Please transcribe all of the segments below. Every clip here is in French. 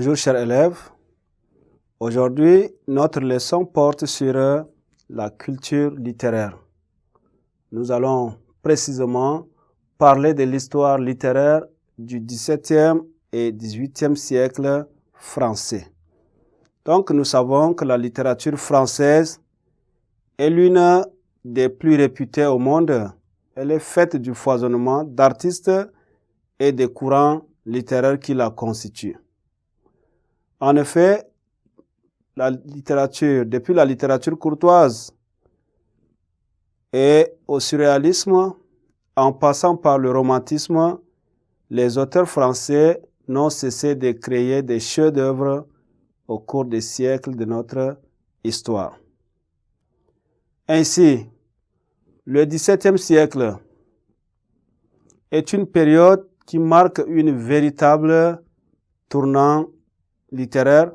Bonjour chers élèves. Aujourd'hui, notre leçon porte sur la culture littéraire. Nous allons précisément parler de l'histoire littéraire du XVIIe et XVIIIe siècle français. Donc, nous savons que la littérature française est l'une des plus réputées au monde. Elle est faite du foisonnement d'artistes et des courants littéraires qui la constituent. En effet, la littérature, depuis la littérature courtoise et au surréalisme, en passant par le romantisme, les auteurs français n'ont cessé de créer des chefs-d'œuvre au cours des siècles de notre histoire. Ainsi, le XVIIe siècle est une période qui marque une véritable tournant littéraire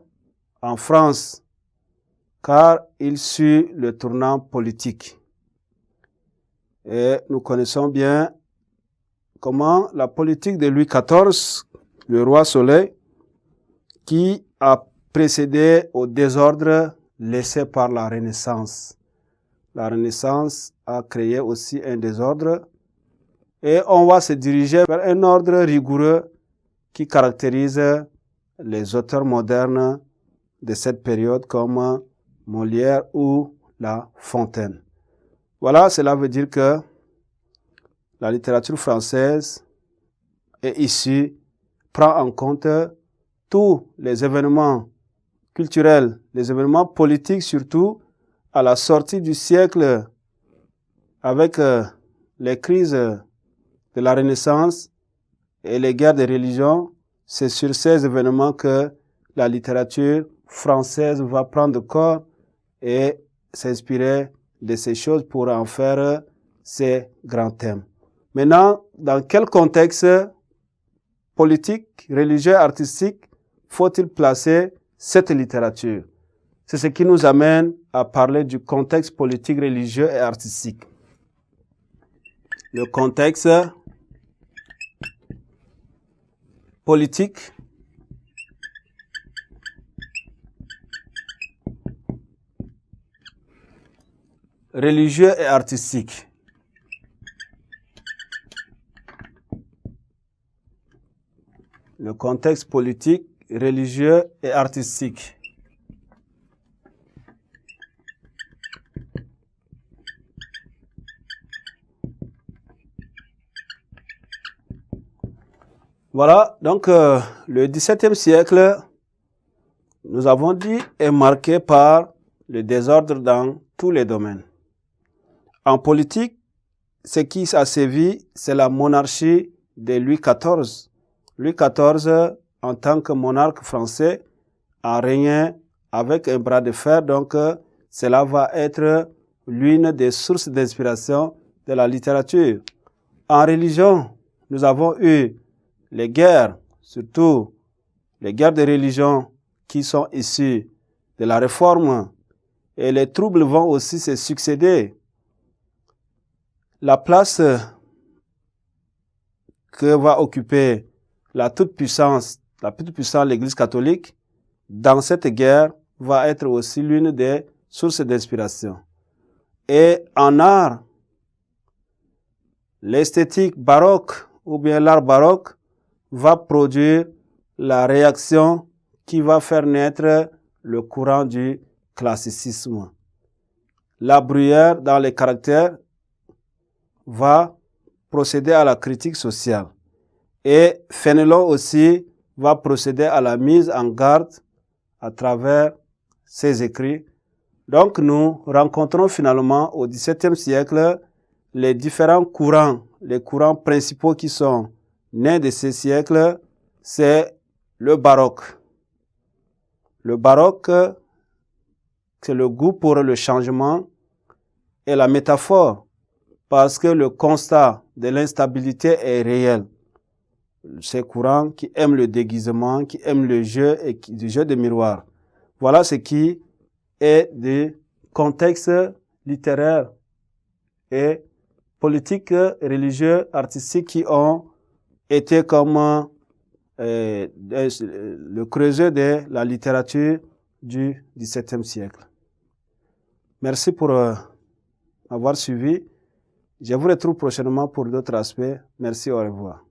en France, car il suit le tournant politique. Et nous connaissons bien comment la politique de Louis XIV, le roi Soleil, qui a précédé au désordre laissé par la Renaissance. La Renaissance a créé aussi un désordre et on va se diriger vers un ordre rigoureux qui caractérise les auteurs modernes de cette période comme Molière ou La Fontaine. Voilà, cela veut dire que la littérature française est issue, prend en compte tous les événements culturels, les événements politiques surtout, à la sortie du siècle avec les crises de la Renaissance et les guerres de religion. C'est sur ces événements que la littérature française va prendre corps et s'inspirer de ces choses pour en faire ses grands thèmes. Maintenant, dans quel contexte politique, religieux, artistique faut-il placer cette littérature? C'est ce qui nous amène à parler du contexte politique, religieux et artistique. Le contexte politique, religieux et artistique. Le contexte politique, religieux et artistique. Voilà, donc le XVIIe siècle, nous avons dit, est marqué par le désordre dans tous les domaines. En politique, ce qui a sévi, c'est la monarchie de Louis XIV. Louis XIV, en tant que monarque français, a régné avec un bras de fer, donc cela va être l'une des sources d'inspiration de la littérature. En religion, nous avons eu les guerres, surtout les guerres de religion qui sont issues de la Réforme, et les troubles vont aussi se succéder. La place que va occuper la toute-puissance l'Église catholique dans cette guerre va être aussi l'une des sources d'inspiration. Et en art, l'esthétique baroque ou bien l'art baroque va produire la réaction qui va faire naître le courant du classicisme. La Bruyère, dans les caractères, va procéder à la critique sociale. Et Fénelon aussi va procéder à la mise en garde à travers ses écrits. Donc nous rencontrons finalement au XVIIe siècle les différents courants, les courants principaux qui sont nés de ces siècles, c'est le baroque. Le baroque, c'est le goût pour le changement et la métaphore, parce que le constat de l'instabilité est réel. Ces courants qui aiment le déguisement, qui aiment le jeu et du jeu de miroir. Voilà ce qui est du contexte littéraire et politique, religieux, artistique qui ont été comme le creuset de la littérature du XVIIe siècle. Merci pour m'avoir suivi. Je vous retrouve prochainement pour d'autres aspects. Merci, au revoir.